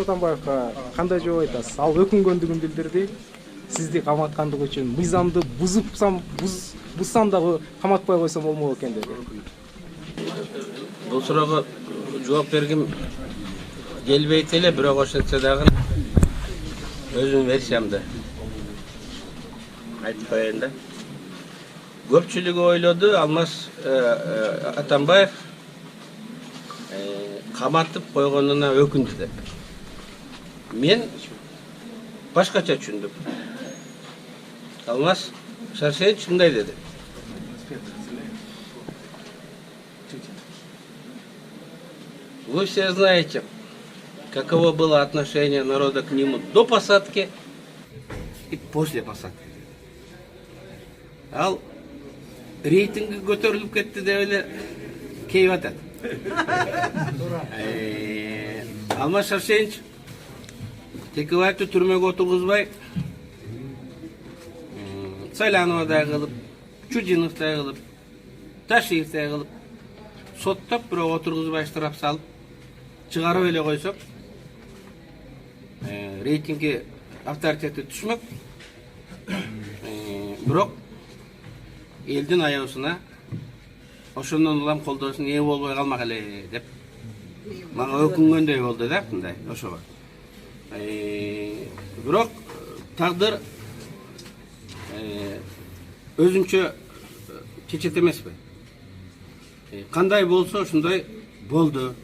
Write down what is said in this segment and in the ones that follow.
Атамбаевга кандай жооп айтасыз? Ал өкүнгөндүгүн билдирди. Сизди каматкандыгы үчүн мыйзамды бузсам дагы каматпай койсом болмок экен деди. Бул суроого жооп бергим келбейт эле, бирок ошентсе дагы өзүмдүн версиямды айтып коеюн да. Көпчүлүгү ойлоду Алмаз Атамбаев каматып койгонуна өкүндү деп. Мен башкача түшүндүм. Алмаз Шаршенович мындай деди. Вы все знаете, каково было отношение народа к нему до посадки и после посадки. Ал рейтинги көтөрүлүп кетти деп эле кейип атат. Алмаз Шаршенович Текебаевди түрмөгө отургузбай, Сайлановдай кылып, Чудиновдай кылып, Ташиевдай кылып, соттоп бирок отургузбай штраф салып, чыгарып эле койсок, рейтинги авторитети түшмөк. Бирок элдин аябысына ошондон улам колдоосуна ээ болбой калмак эле деп мага өкүнгөндөй болду да, мындай ошого. Бирок тагдыр өзүнчө чечет эмеспи. Кандай болсо ошондой болду.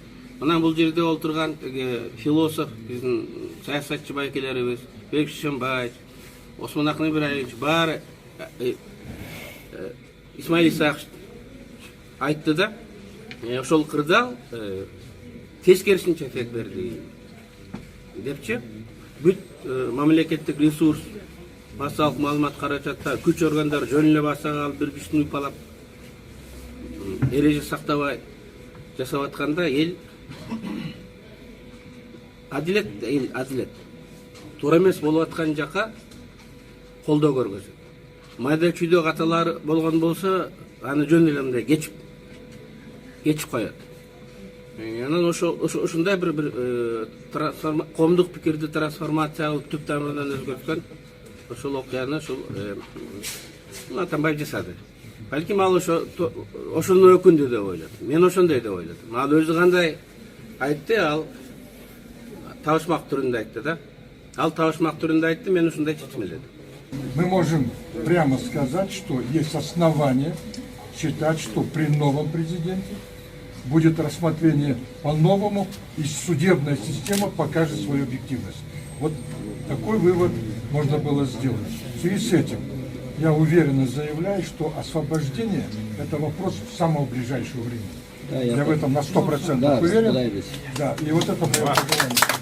Мына бул жерде отурган философ, биздин саясатчы байкелерибиз, Бек Шишенбаев, Осмон Акынбаевич баары Исмаил Исакович айтты да, ошол кырдаал тескерисинче эффект берди депчи. Бүт мамлекеттик ресурс, массалык маалымат каражатта күч органдары жөн эле баса калып, бир биштин уйпалап, эреже сактабай жасап атканда эл адилет туура эмес болуп аткан жака колдоо көргөзөт. Майда чүйдө каталар болгон болсо, аны жөн эле мындай кечип коет. Анан ошондой бир коомдук пикирди трансформация кылып түп тамырынан өзгөрткөн ошол окуяны ушул Атамбаев жасады. Балким ал ошону өкүндү деп ойлойт. Мен ошондой деп ойлодум. Ал өзү кандай айтты, ал табышмак түрүндө айтты да. Ал табышмак түрүндө айтты, мен ушундай чечмеледим. Мы можем прямо сказать, что есть основания считать, что при новом президенте будет рассмотрение по-новому, и судебная система покажет свою объективность. Вот такой вывод можно было сделать. В связи с этим я уверенно заявляю, что освобождение – это вопрос самого ближайшего времени. Да, я в этом на 100% уверен. Да, и вот это мое пожелание.